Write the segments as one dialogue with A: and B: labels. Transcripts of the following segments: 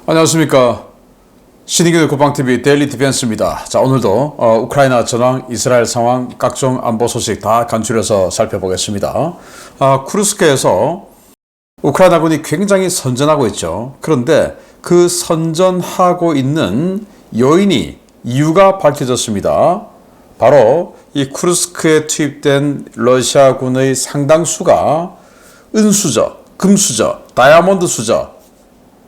A: 안녕하십니까. 신의균의 국방TV 데일리 디펜스입니다. 자, 오늘도 우크라이나 전황, 이스라엘 상황, 각종 안보 소식 다 간추려서 살펴보겠습니다. 쿠르스크에서 우크라이나군이 굉장히 선전하고 있죠. 그런데 그 선전하고 있는 이유가 밝혀졌습니다. 바로 이 쿠르스크에 투입된 러시아군의 상당수가 은수저, 금수저, 다이아몬드 수저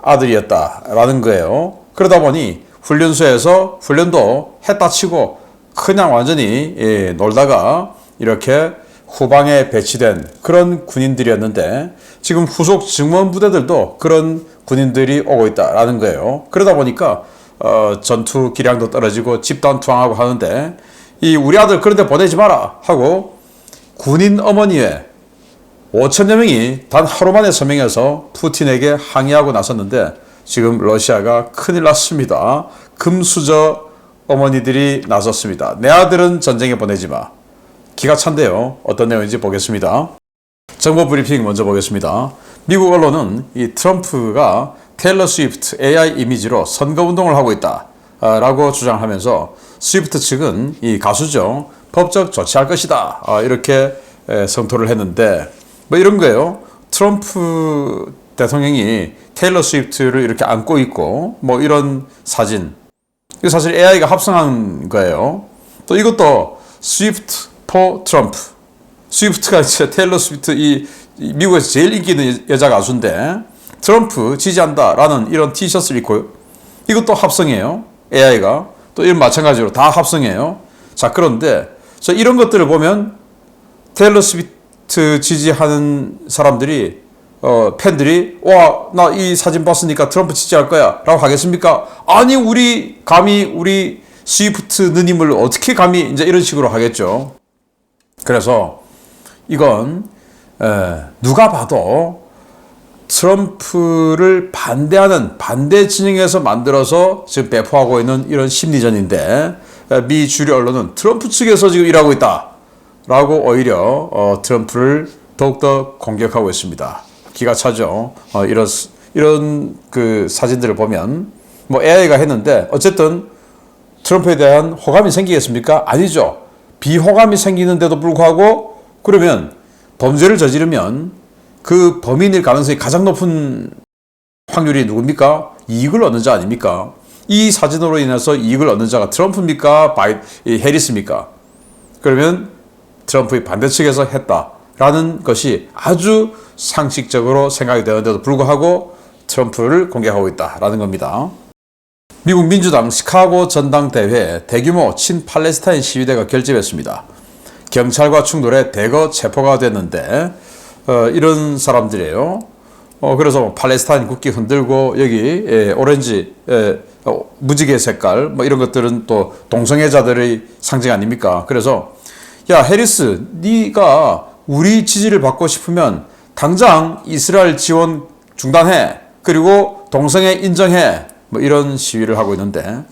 A: 아들이었다라는 거예요. 그러다 보니 훈련소에서 훈련도 했다 치고 그냥 완전히 놀다가 이렇게 후방에 배치된 그런 군인들이었는데 지금 후속 증원부대들도 그런 군인들이 오고 있다라는 거예요. 그러다 보니까 전투 기량도 떨어지고 집단 투항하고 하는데 이 우리 아들 그런데 보내지 마라 하고 군인 어머니에 5천여 명이 단 하루 만에 서명해서 푸틴에게 항의하고 나섰는데 지금 러시아가 큰일 났습니다. 금수저 어머니들이 나섰습니다. 내 아들은 전쟁에 보내지 마. 기가 찬데요. 어떤 내용인지 보겠습니다. 정보 브리핑 먼저 보겠습니다. 미국 언론은 이 트럼프가 테일러 스위프트 AI 이미지로 선거운동을 하고 있다 라고 주장하면서 스위프트 측은 이 가수죠. 법적 조치할 것이다 이렇게 성토를 했는데 뭐 이런 거예요. 트럼프 대통령이 테일러 스위프트를 이렇게 안고 있고 뭐 이런 사진. 이거 사실 AI가 합성한 거예요. 또 이것도 스위프트 포 트럼프. 스위프트가 이제 테일러 스위프트 이 미국에서 제일 인기 있는 여자 가수인데 트럼프 지지한다라는 이런 티셔츠를 입고 이것도 합성이에요. AI가. 또 이런 마찬가지로 다 합성이에요. 자, 그런데 이런 것들을 보면 테일러 스위프트 지지하는 사람들이 팬들이 와, 나 이 사진 봤으니까 트럼프 지지할 거야 라고 하겠습니까? 아니 감히 우리 스위프트 누님을 어떻게 감히 이제 이런 식으로 하겠죠. 그래서 이건 누가 봐도 트럼프를 반대하는 반대 진영에서 만들어서 지금 배포하고 있는 이런 심리전인데 미 주류 언론은 트럼프 측에서 지금 일하고 있다 라고 오히려 트럼프를 더욱더 공격하고 있습니다. 기가 차죠. 이런 그 사진들을 보면 뭐 AI가 했는데 어쨌든 트럼프에 대한 호감이 생기겠습니까? 아니죠. 비호감이 생기는데도 불구하고 그러면 범죄를 저지르면 그 범인일 가능성이 가장 높은 확률이 누굽니까? 이익을 얻는 자 아닙니까? 이 사진으로 인해서 이익을 얻는 자가 트럼프입니까? 해리스입니까? 그러면 트럼프의 반대측에서 했다라는 것이 아주 상식적으로 생각이 되는데도 불구하고 트럼프를 공격하고 있다라는 겁니다. 미국 민주당 시카고 전당대회 대규모 친팔레스타인 시위대가 결집했습니다. 경찰과 충돌에 대거 체포가 됐는데 이런 사람들이에요. 그래서 팔레스타인 국기 흔들고 여기 오렌지 무지개 색깔 뭐 이런 것들은 또 동성애자들의 상징 아닙니까? 그래서 야 해리스, 네가 우리 지지를 받고 싶으면 당장 이스라엘 지원 중단해. 그리고 동성애 인정해. 뭐 이런 시위를 하고 있는데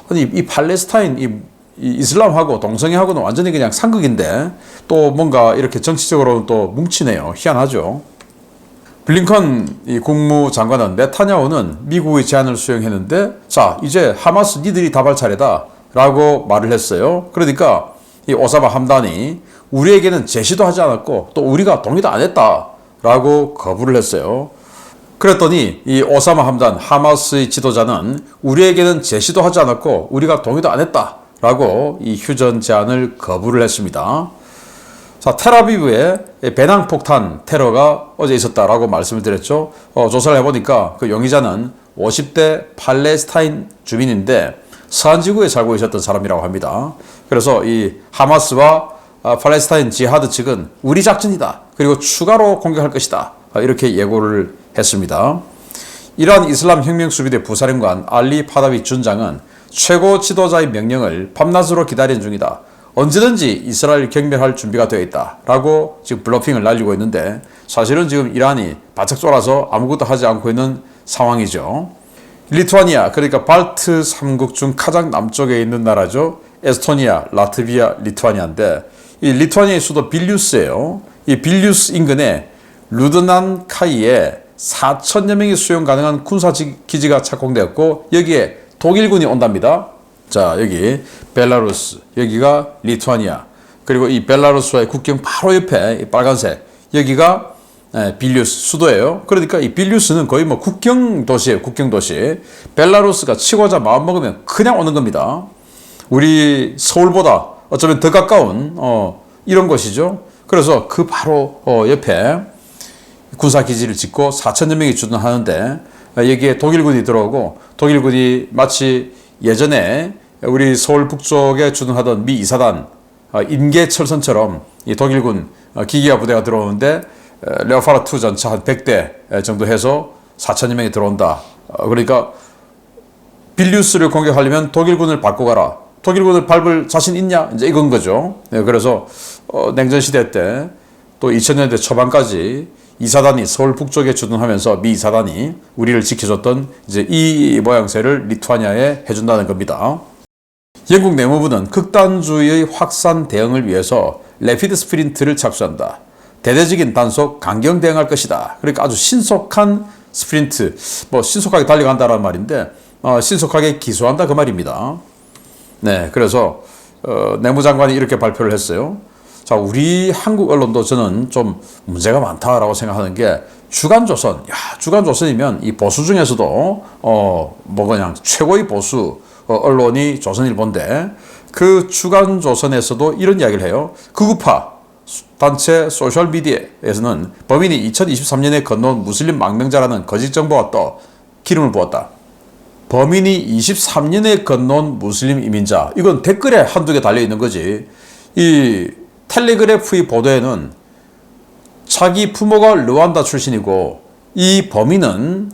A: 아니 이 팔레스타인 이 이슬람하고 동성애하고는 완전히 그냥 상극인데 또 뭔가 이렇게 정치적으로 또 뭉치네요. 희한하죠. 블링컨 이 국무장관은 네타냐후는 미국의 제안을 수용했는데 자 이제 하마스 니들이 답할 차례다 라고 말을 했어요. 그러니까 이 오사마 함단이 우리에게는 제시도 하지 않았고 또 우리가 동의도 안 했다 라고 거부를 했어요. 그랬더니 이 오사마 함단 하마스의 지도자는 우리에게는 제시도 하지 않았고 우리가 동의도 안 했다 라고 이 휴전 제안을 거부를 했습니다. 자, 텔아비브에 배낭폭탄 테러가 어제 있었다라고 말씀을 드렸죠. 조사를 해보니까 그 용의자는 50대 팔레스타인 주민인데 서한지구에 살고 있었던 사람이라고 합니다. 그래서 이 하마스와 팔레스타인 지하드 측은 우리 작전이다. 그리고 추가로 공격할 것이다. 이렇게 예고를 했습니다. 이란 이슬람 혁명수비대 부사령관 알리 파다비 준장은 최고 지도자의 명령을 밤낮으로 기다리는 중이다. 언제든지 이스라엘 경멸할 준비가 되어 있다. 라고 지금 블러핑을 날리고 있는데 사실은 지금 이란이 바짝 쫄아서 아무것도 하지 않고 있는 상황이죠. 리투아니아, 그러니까 발트 3국 중 가장 남쪽에 있는 나라죠. 에스토니아, 라트비아, 리투아니아인데 이 리투아니아의 수도 빌뉴스예요. 이 빌뉴스 인근에 루드난카이에 4천여 명이 수용 가능한 군사 기지가 착공되었고 여기에 독일군이 온답니다. 자, 여기 벨라루스, 여기가 리투아니아, 그리고 이 벨라루스와의 국경 바로 옆에 이 빨간색, 여기가 빌뉴스 수도예요. 그러니까 이 빌뉴스는 거의 뭐 국경 도시예요. 국경 도시. 벨라루스가 치고자 마음 먹으면 그냥 오는 겁니다. 우리 서울보다 어쩌면 더 가까운 이런 곳이죠. 그래서 그 바로 옆에 군사 기지를 짓고 4천여 명이 주둔하는데 여기에 독일군이 들어오고 독일군이 마치 예전에 우리 서울 북쪽에 주둔하던 미 2사단 인계철선처럼 이 독일군 기계화 부대가 들어오는데 레오파르트 2 전차 한 100대 정도 해서 4천여 명이 들어온다. 그러니까 빌뉴스를 공격하려면 독일군을 밟고 가라. 독일군을 밟을 자신 있냐? 이제 이건 거죠. 그래서 냉전시대 때 또 2000년대 초반까지 2사단이 서울 북쪽에 주둔하면서 미 2사단이 우리를 지켜줬던 이제 이 모양새를 리투아니아에 해준다는 겁니다. 영국 내무부는 극단주의의 확산 대응을 위해서 레피드 스프린트를 착수한다. 대대적인 단속, 강경 대응할 것이다. 그러니까 아주 신속한 스프린트, 뭐 신속하게 달려간다는 말인데 신속하게 기소한다 그 말입니다. 네, 그래서 내무장관이 이렇게 발표를 했어요. 자, 우리 한국 언론도 저는 좀 문제가 많다라고 생각하는 게 주간조선, 주간조선이면 이 보수 중에서도 뭐 그냥 최고의 보수 언론이 조선일보인데 그 주간조선에서도 이런 이야기를 해요. 극우파 단체 소셜미디어에서는 범인이 2023년에 건너온 무슬림 망명자라는 거짓 정보가 또 기름을 부었다. 범인이 23년에 건너온 무슬림 이민자, 이건 댓글에 한두 개 달려있는 거지. 이 텔레그래프의 보도에는 자기 부모가 르완다 출신이고 이 범인은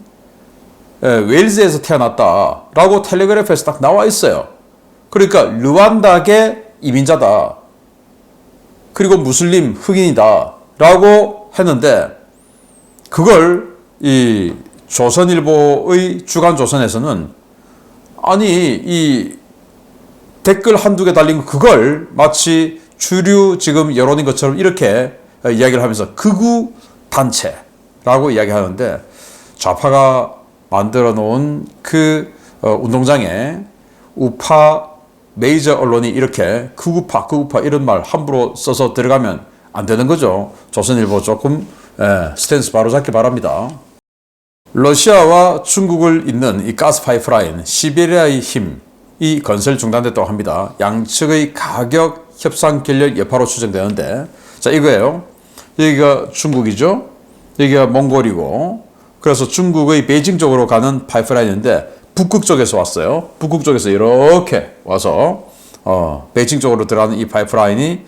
A: 웨일즈에서 태어났다라고 텔레그래프에서 딱 나와 있어요. 그러니까 르완다계 이민자다. 그리고 무슬림 흑인이다 라고 했는데 그걸 이 조선일보의 주간조선에서는 아니 이 댓글 한두 개 달린 그걸 마치 주류 지금 여론인 것처럼 이렇게 이야기를 하면서 극우 단체라고 이야기하는데 좌파가 만들어 놓은 그 운동장에 우파 메이저 언론이 이렇게 극우파 이런 말 함부로 써서 들어가면 안 되는 거죠. 조선일보 조금 스탠스 바로 잡기 바랍니다. 러시아와 중국을 잇는 이 가스 파이프라인 시베리아의 힘이 건설 중단됐다고 합니다. 양측의 가격 협상 결렬 여파로 추정되는데 자 이거예요. 여기가 중국이죠. 여기가 몽골이고 그래서 중국의 베이징 쪽으로 가는 파이프라인인데 북극 쪽에서 왔어요. 북극 쪽에서 이렇게 와서 베이징 쪽으로 들어가는 이 파이프라인이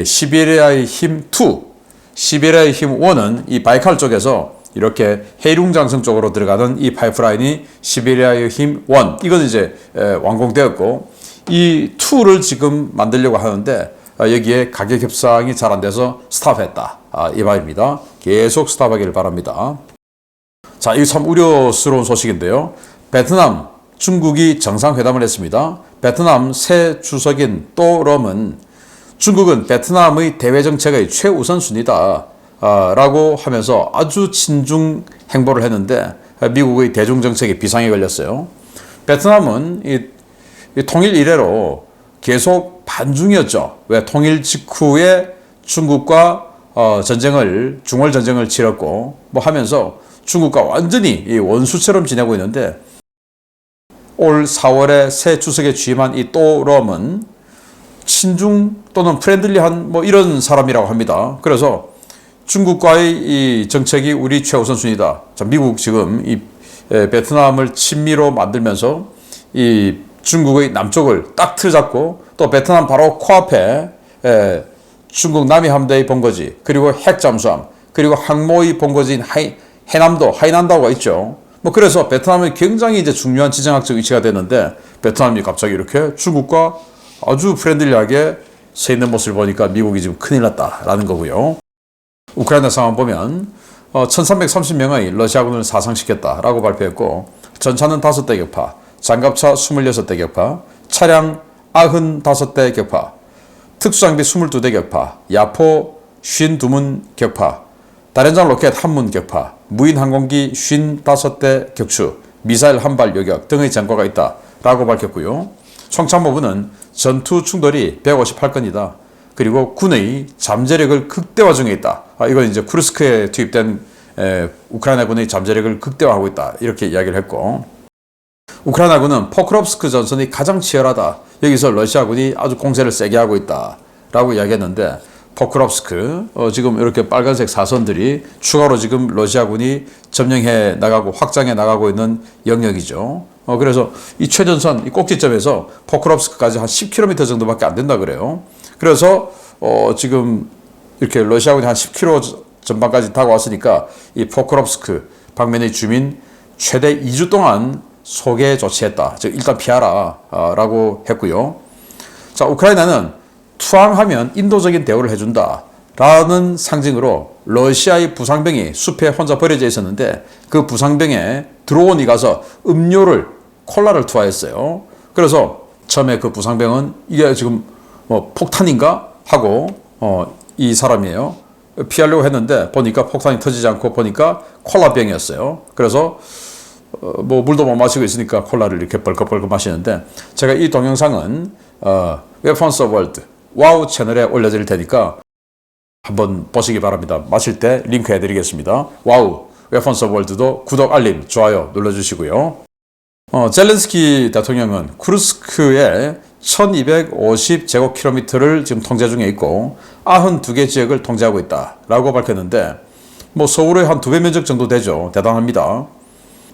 A: 시베리아의 힘 2, 시베리아의 힘 1은 이 바이칼 쪽에서 이렇게 해룡장성 쪽으로 들어가는 이 파이프라인이 시베리아의 힘 1, 이건 이제 완공되었고 이 2를 지금 만들려고 하는데 여기에 가격 협상이 잘 안 돼서 스탑했다. 이 말입니다. 계속 스탑하기를 바랍니다. 자, 이거 참 우려스러운 소식인데요. 베트남, 중국이 정상회담을 했습니다. 베트남 새 주석인 또 럼은 중국은 베트남의 대외 정책의 최우선 순위다 라고 하면서 아주 친중 행보를 했는데 미국의 대중 정책에 비상이 걸렸어요. 베트남은 이 통일 이래로 계속 반중이었죠. 왜 통일 직후에 중국과 중월 전쟁을 치렀고 뭐 하면서 중국과 완전히 이 원수처럼 지내고 있는데 올 4월에 새 주석에 취임한 이 또 럼은 친중 또는 프렌들리한 뭐 이런 사람이라고 합니다. 그래서 중국과의 이 정책이 우리 최우선 순위다. 자, 미국 지금 이 베트남을 친미로 만들면서 이 중국의 남쪽을 딱 틀어잡고 또 베트남 바로 코앞에 중국 남이 함대의 본거지 그리고 핵잠수함 그리고 항모의 본거지인 해남도 하이난다오가 있죠. 뭐 그래서 베트남이 굉장히 이제 중요한 지정학적 위치가 됐는데 베트남이 갑자기 이렇게 중국과 아주 프렌들리하게 서 있는 모습을 보니까 미국이 지금 큰일 났다라는 거고요. 우크라이나 상황 보면 1330명의 러시아군을 사상시켰다라고 발표했고 전차는 5대 격파, 장갑차 26대 격파, 차량 95대 격파, 특수장비 22대 격파, 야포 52문 격파, 다련장 로켓 1문 격파, 무인 항공기 55대 격추, 미사일 한 발 요격 등의 전과가 있다라고 밝혔고요. 총참모부는 전투 충돌이 158건이다. 그리고 군의 잠재력을 극대화 중에 있다. 이건 이제 쿠르스크에 투입된 우크라이나군의 잠재력을 극대화하고 있다. 이렇게 이야기를 했고, 우크라이나군은 포크롭스크 전선이 가장 치열하다. 여기서 러시아군이 아주 공세를 세게 하고 있다. 라고 이야기했는데, 포크롭스크, 지금 이렇게 빨간색 사선들이 추가로 지금 러시아군이 점령해 나가고 확장해 나가고 있는 영역이죠. 그래서 이 최전선, 이 꼭지점에서 포크롭스크까지 한 10km 정도밖에 안 된다 그래요. 그래서 지금 이렇게 러시아군이 한 10km 전방까지 다가왔으니까 이 포크롭스크 방면의 주민 최대 2주 동안 소개 조치했다. 즉 일단 피하라 라고 했고요. 자, 우크라이나는 투항하면 인도적인 대우를 해준다 라는 상징으로 러시아의 부상병이 숲에 혼자 버려져 있었는데 그 부상병에 드론이 가서 음료를 콜라를 투하했어요. 그래서 처음에 그 부상병은 이게 지금 폭탄인가 하고 이 사람이에요. 피하려고 했는데 보니까 폭탄이 터지지 않고 보니까 콜라병이었어요. 그래서 뭐 물도 못 마시고 있으니까 콜라를 이렇게 벌컥벌컥 마시는데, 제가 이 동영상은 Weapons of World 와우 채널에 올려드릴 테니까 한번 보시기 바랍니다. 마실 때 링크 해드리겠습니다. 와우 Weapons of World도 구독, 알림, 좋아요 눌러주시고요. 젤렌스키 대통령은 쿠르스크에 1250제곱킬로미터를 지금 통제 중에 있고 92개 지역을 통제하고 있다라고 밝혔는데, 뭐 서울의 한 2배 면적 정도 되죠. 대단합니다.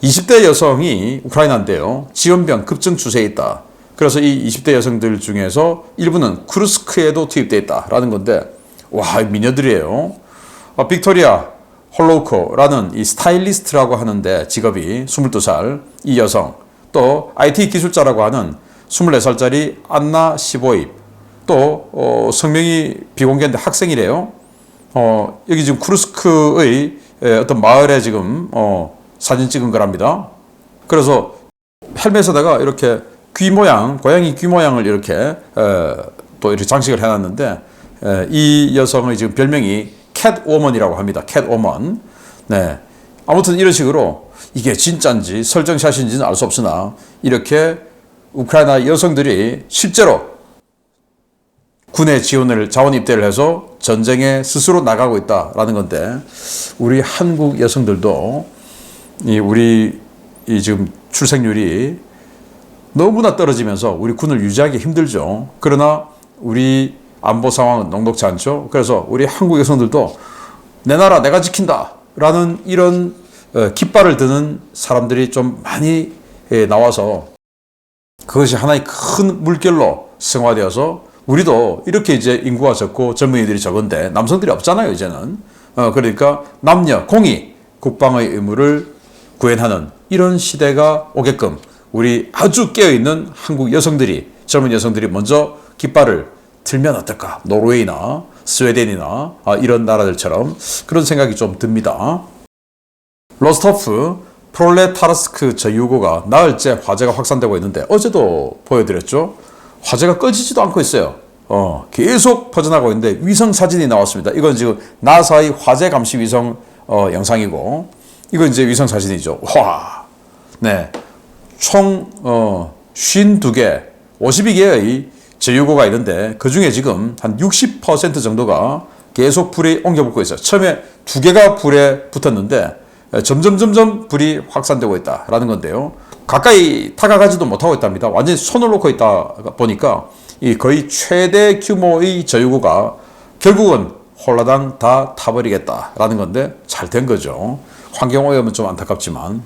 A: 20대 여성이 우크라이나인데요. 지원병 급증 추세에 있다. 그래서 이 20대 여성들 중에서 일부는 쿠르스크에도 투입되어 있다라는 건데, 와, 미녀들이에요. 빅토리아 홀로우코라는 이 스타일리스트라고 하는데 직업이 22살 이 여성, 또 IT 기술자라고 하는 24살짜리 안나 시보입, 또 성명이 비공개인데 학생이래요. 여기 지금 쿠르스크의 어떤 마을에 지금 사진 찍은 거랍니다. 그래서 헬멧에다가 이렇게 귀 모양, 고양이 귀 모양을 이렇게 또 이렇게 장식을 해놨는데, 이 여성의 지금 별명이 캣워먼이라고 합니다. 캣워먼. 네. 아무튼 이런 식으로 이게 진짜인지 설정샷인지는 알 수 없으나 이렇게 우크라이나 여성들이 실제로 군의 지원을 자원 입대를 해서 전쟁에 스스로 나가고 있다라는 건데, 우리 한국 여성들도 우리 지금 출생률이 너무나 떨어지면서 우리 군을 유지하기 힘들죠. 그러나 우리 안보 상황은 녹록지 않죠. 그래서 우리 한국 여성들도 내 나라 내가 지킨다 라는 이런 깃발을 드는 사람들이 좀 많이 나와서 그것이 하나의 큰 물결로 승화되어서 우리도 이렇게 이제 인구가 적고 젊은이들이 적은데 남성들이 없잖아요, 이제는. 그러니까 남녀 공히 국방의 의무를 구현하는 이런 시대가 오게끔 우리 아주 깨어있는 한국 여성들이, 젊은 여성들이 먼저 깃발을 들면 어떨까? 노르웨이나 스웨덴이나 이런 나라들처럼 그런 생각이 좀 듭니다. 로스토프 프롤레타르스크 저유고가 나흘째 화재가 확산되고 있는데, 어제도 보여드렸죠. 화재가 꺼지지도 않고 있어요. 계속 퍼져나가고 있는데 위성 사진이 나왔습니다. 이건 지금 나사의 화재 감시 위성 영상이고, 이건 이제 위성 사진이죠. 와, 네, 총 52개, 52개의 저유고가 있는데 그 중에 지금 한 60% 정도가 계속 불이 옮겨붙고 있어요. 처음에 2개가 불에 붙었는데 점점 불이 확산되고 있다라는 건데요. 가까이 다가가지도 못하고 있답니다. 완전히 손을 놓고 있다 보니까 이 거의 최대 규모의 저유고가 결국은 홀라당 다 타버리겠다라는 건데 잘 된 거죠. 환경오염은 좀 안타깝지만.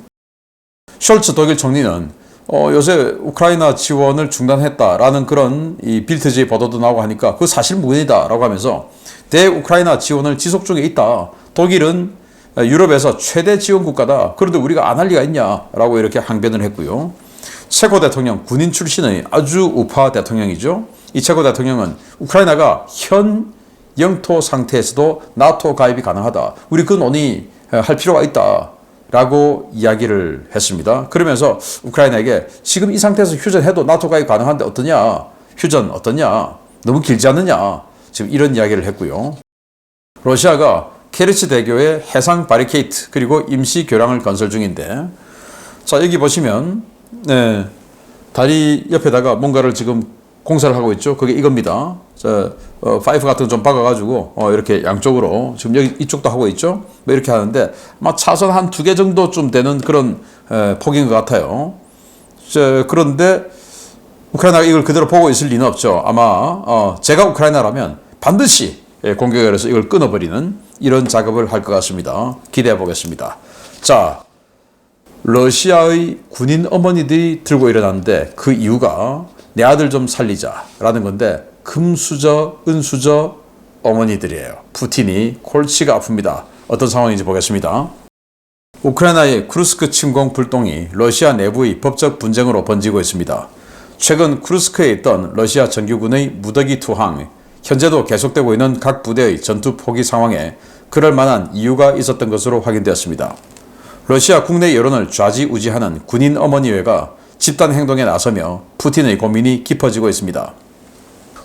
A: 숄츠 독일 총리는 요새 우크라이나 지원을 중단했다라는 그런 이 빌트지 보도도 나오고 하니까 그 사실무근이다라고 하면서 대우크라이나 지원을 지속 중에 있다. 독일은 유럽에서 최대 지원 국가다. 그런데 우리가 안 할 리가 있냐라고 이렇게 항변을 했고요. 체코 대통령 군인 출신의 아주 우파 대통령이죠. 이 체코 대통령은 우크라이나가 현 영토 상태에서도 나토 가입이 가능하다. 우리 그 논의할 필요가 있다. 라고 이야기를 했습니다. 그러면서 우크라이나에게 지금 이 상태에서 휴전해도 나토 가입 가능한데 어떠냐? 휴전 어떠냐? 너무 길지 않느냐? 지금 이런 이야기를 했고요. 러시아가 케르치 대교의 해상 바리케이트 그리고 임시 교량을 건설 중인데, 자 여기 보시면 다리 옆에다가 뭔가를 지금 공사를 하고 있죠. 그게 이겁니다. 파이프 같은 거 좀 박아가지고 이렇게 양쪽으로 지금 여기 이쪽도 하고 있죠. 뭐 이렇게 하는데 아마 차선 한 2개 정도쯤 되는 그런 폭인 것 같아요. 그런데 우크라이나가 이걸 그대로 보고 있을 리는 없죠. 아마 제가 우크라이나라면 반드시 공격을 해서 이걸 끊어버리는 이런 작업을 할 것 같습니다. 기대해 보겠습니다. 자, 러시아의 군인 어머니들이 들고 일어났는데 그 이유가 내 아들 좀 살리자라는 건데, 금수저, 은수저 어머니들이에요. 푸틴이 골치가 아픕니다. 어떤 상황인지 보겠습니다. 우크라이나의 쿠르스크 침공 불똥이 러시아 내부의 법적 분쟁으로 번지고 있습니다. 최근 쿠르스크에 있던 러시아 정규군의 무더기 투항, 현재도 계속되고 있는 각 부대의 전투 포기 상황에 그럴 만한 이유가 있었던 것으로 확인되었습니다. 러시아 국내 여론을 좌지우지하는 군인 어머니회가 집단 행동에 나서며 푸틴의 고민이 깊어지고 있습니다.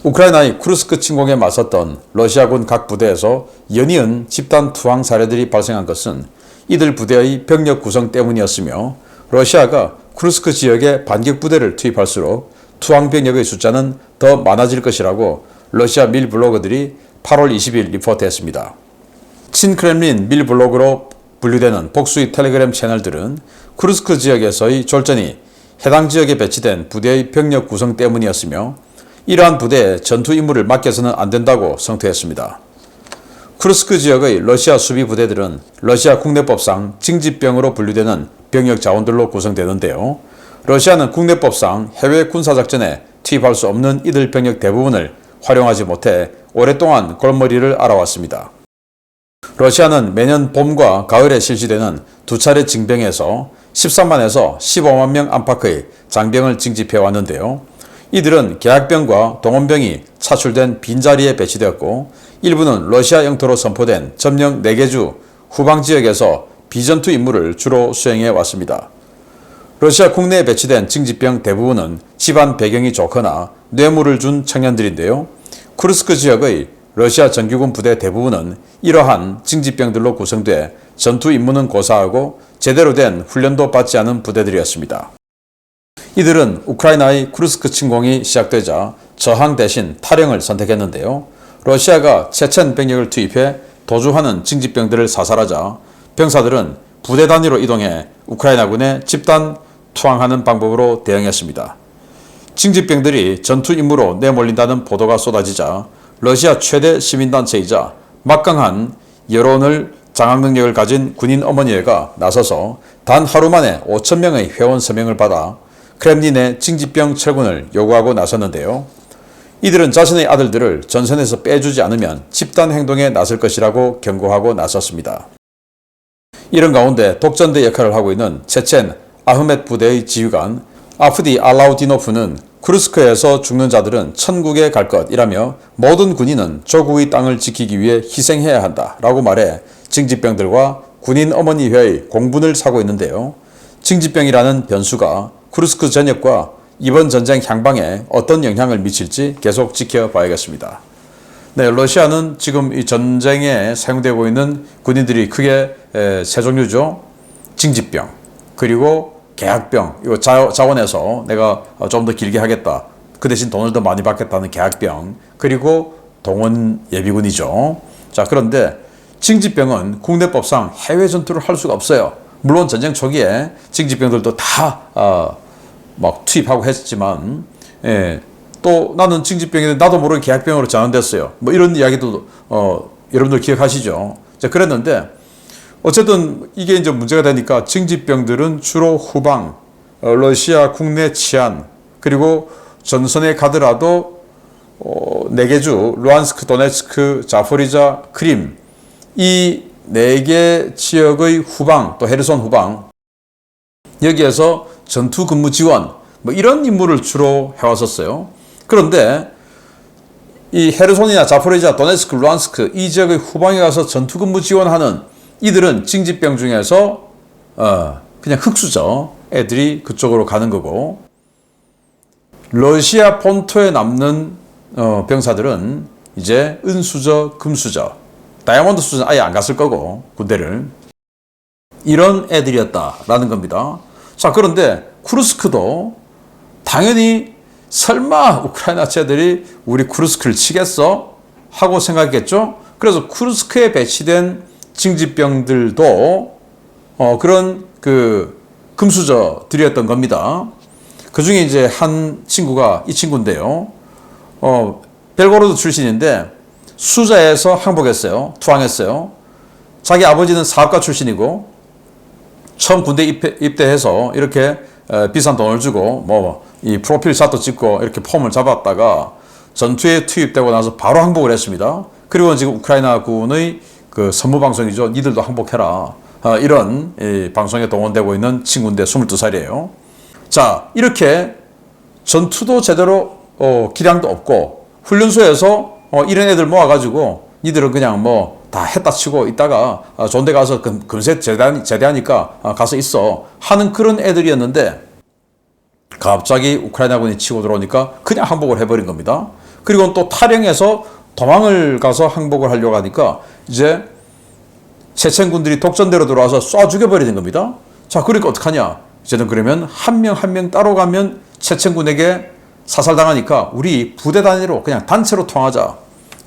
A: 우크라이나의 쿠르스크 침공에 맞섰던 러시아군 각 부대에서 연이은 집단 투항 사례들이 발생한 것은 이들 부대의 병력 구성 때문이었으며, 러시아가 쿠르스크 지역에 반격 부대를 투입할수록 투항 병력의 숫자는 더 많아질 것이라고 러시아 밀 블로거들이 8월 20일 리포트했습니다. 친크렘린 밀 블로그로 분류되는 복수의 텔레그램 채널들은 쿠르스크 지역에서의 졸전이 해당 지역에 배치된 부대의 병력 구성 때문이었으며, 이러한 부대에 전투 임무를 맡겨서는 안 된다고 성토했습니다. 쿠르스크 지역의 러시아 수비 부대들은 러시아 국내법상 징집병으로 분류되는 병력 자원들로 구성되는데요. 러시아는 국내법상 해외 군사작전에 투입할 수 없는 이들 병력 대부분을 활용하지 못해 오랫동안 골머리를 앓아왔습니다. 러시아는 매년 봄과 가을에 실시되는 두 차례 징병에서 13만에서 15만 명 안팎의 장병을 징집해 왔는데요. 이들은 계약병과 동원병이 차출된 빈자리에 배치되었고, 일부는 러시아 영토로 선포된 점령 4개 주 후방 지역에서 비전투 임무를 주로 수행해 왔습니다. 러시아 국내에 배치된 징집병 대부분은 집안 배경이 좋거나 뇌물을 준 청년들인데요. 쿠르스크 지역의 러시아 정규군 부대 대부분은 이러한 징집병들로 구성돼 전투 임무는 고사하고 제대로 된 훈련도 받지 않은 부대들이었습니다. 이들은 우크라이나의 쿠르스크 침공이 시작되자 저항 대신 탈영을 선택했는데요. 러시아가 체첸 병력을 투입해 도주하는 징집병들을 사살하자 병사들은 부대 단위로 이동해 우크라이나군에 집단 투항하는 방법으로 대응했습니다. 징집병들이 전투 임무로 내몰린다는 보도가 쏟아지자 러시아 최대 시민단체이자 막강한 여론을 장악 능력을 가진 군인 어머니회가 나서서 단 하루 만에 5,000명의 회원 서명을 받아 크렘린의 징집병 철군을 요구하고 나섰는데요. 이들은 자신의 아들들을 전선에서 빼주지 않으면 집단 행동에 나설 것이라고 경고하고 나섰습니다. 이런 가운데 독전대 역할을 하고 있는 체첸 아흐멧 부대의 지휘관 아프디 알라우디노프는 쿠르스크에서 죽는 자들은 천국에 갈 것이라며 모든 군인은 조국의 땅을 지키기 위해 희생해야 한다라고 말해 징집병들과 군인 어머니회의 공분을 사고 있는데요. 징집병이라는 변수가 쿠르스크 전역과 이번 전쟁 향방에 어떤 영향을 미칠지 계속 지켜봐야겠습니다. 네, 러시아는 지금 이 전쟁에 사용되고 있는 군인들이 크게 세 종류죠. 징집병, 그리고 계약병, 이거 자원에서 내가 좀 더 길게 하겠다, 그 대신 돈을 더 많이 받겠다는 계약병, 그리고 동원 예비군이죠. 자, 그런데 징집병은 국내법상 해외 전투를 할 수가 없어요. 물론 전쟁 초기에 징집병들도 다 막 투입하고 했지만, 또 나는 징집병인데 나도 모르게 계약병으로 전환됐어요. 뭐 이런 이야기도 여러분들 기억하시죠? 자, 그랬는데 어쨌든 이게 이제 문제가 되니까 징집병들은 주로 후방, 러시아 국내 치안, 그리고 전선에 가더라도 4개 주 루안스크, 도네츠크, 자포리자, 크림, 이 4개 지역의 후방, 또 헤르손 후방, 여기에서 전투 근무 지원, 뭐 이런 임무를 주로 해왔었어요. 그런데 이 헤르손이나 자포리자, 도네츠크, 루안스크 이 지역의 후방에 가서 전투 근무 지원하는 이들은 징집병 중에서 그냥 흑수저 애들이 그쪽으로 가는 거고, 러시아 본토에 남는 병사들은 이제 은수저, 금수저, 다이아몬드 수준 아예 안 갔을 거고 군대를. 이런 애들이었다라는 겁니다. 자, 그런데 쿠르스크도 당연히 설마 우크라이나 쟤들이 우리 쿠르스크를 치겠어? 하고 생각했겠죠. 그래서 쿠르스크에 배치된 징집병들도 그런 그 금수저들이었던 겁니다. 그 중에 이제 한 친구가 이 친구인데요. 벨고로드 출신인데 수자에서 항복했어요. 투항했어요. 자기 아버지는 사업가 출신이고 처음 군대 입대해서 이렇게 비싼 돈을 주고 뭐 이 프로필 샷도 찍고 이렇게 폼을 잡았다가 전투에 투입되고 나서 바로 항복을 했습니다. 그리고 지금 우크라이나군의 그 선무 방송이죠. 니들도 항복해라. 이런 방송에 동원되고 있는 친구인데 22살이에요. 자, 이렇게 전투도 제대로 기량도 없고 훈련소에서 이런 애들 모아가지고 니들은 그냥 뭐 다 했다 치고 있다가 좋은 데 가서 금세 제대하니까 가서 있어 하는 그런 애들이었는데 갑자기 우크라이나군이 치고 들어오니까 그냥 항복을 해버린 겁니다. 그리고 또 탈영해서 도망을 가서 항복을 하려고 하니까 이제 체첸군들이 독전대로 들어와서 쏴 죽여버리는 겁니다. 자, 그러니까 어떡하냐. 이제는 그러면 한 명 한 명 따로 가면 체첸군에게 사살당하니까 우리 부대 단위로 그냥 단체로 투항하자.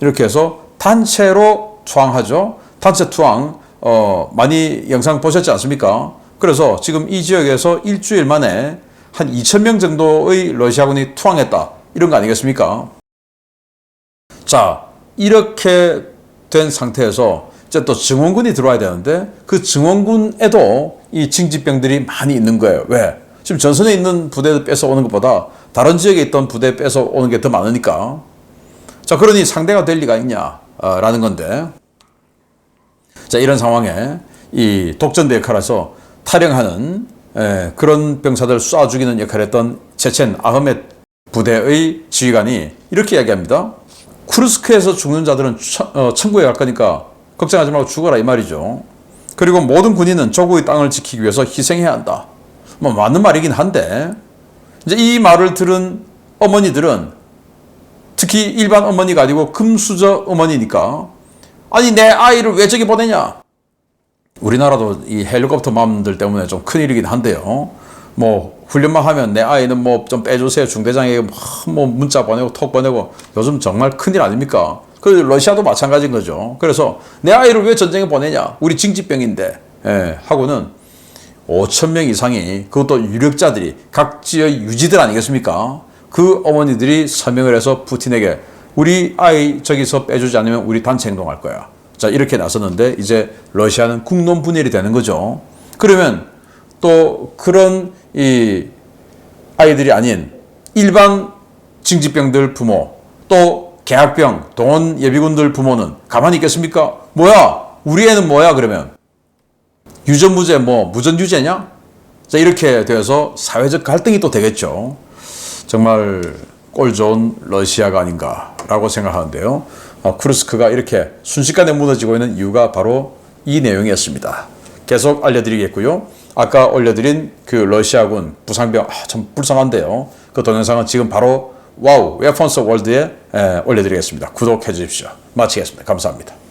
A: 이렇게 해서 단체로 투항하죠. 단체 투항 많이 영상 보셨지 않습니까? 그래서 지금 이 지역에서 일주일 만에 한 2,000명 정도의 러시아군이 투항했다. 이런 거 아니겠습니까? 자, 이렇게 된 상태에서 이제 또 증원군이 들어와야 되는데 그 증원군에도 이 징집병들이 많이 있는 거예요. 왜? 지금 전선에 있는 부대를 뺏어오는 것보다 다른 지역에 있던 부대 뺏어오는 게 더 많으니까. 자, 그러니 상대가 될 리가 있냐라는 건데. 자, 이런 상황에 이 독전대 역할에서 탈영하는 그런 병사들 쏴 죽이는 역할을 했던 체첸 아흐메트 부대의 지휘관이 이렇게 이야기합니다. 쿠르스크에서 죽는 자들은 천국에 갈 거니까 걱정하지 말고 죽어라 이 말이죠. 그리고 모든 군인은 조국의 땅을 지키기 위해서 희생해야 한다. 뭐 맞는 말이긴 한데 이제 이 말을 들은 어머니들은 특히 일반 어머니가 아니고 금수저 어머니니까 아니 내 아이를 왜 저기 보내냐. 우리나라도 이 헬리콥터 맘들 때문에 좀 큰일이긴 한데요. 뭐 훈련만 하면 내 아이는 뭐 좀 빼주세요. 중대장에게 뭐 문자 보내고 톡 보내고 요즘 정말 큰일 아닙니까? 그 러시아도 마찬가지인 거죠. 그래서 내 아이를 왜 전쟁에 보내냐? 우리 징집병인데 하고는 5,000명 이상이 그것도 유력자들이 각 지역 유지들 아니겠습니까? 그 어머니들이 서명을 해서 푸틴에게 우리 아이 저기서 빼주지 않으면 우리 단체 행동할 거야. 자, 이렇게 나섰는데 이제 러시아는 국론 분열이 되는 거죠. 그러면 또 그런 이 아이들이 아닌 일반 징집병들 부모 또 계약병 동원 예비군들 부모는 가만히 있겠습니까? 뭐야? 우리 애는 뭐야? 그러면 유전무죄 뭐 무전유죄냐? 자, 이렇게 되어서 사회적 갈등이 또 되겠죠. 정말 꼴 좋은 러시아가 아닌가라고 생각하는데요. 쿠르스크가 이렇게 순식간에 무너지고 있는 이유가 바로 이 내용이었습니다. 계속 알려드리겠고요. 아까 올려드린 그 러시아군 부상병 참 불쌍한데요. 그 동영상은 지금 바로 와우 웨펀스 월드에 올려드리겠습니다. 구독해 주십시오. 마치겠습니다. 감사합니다.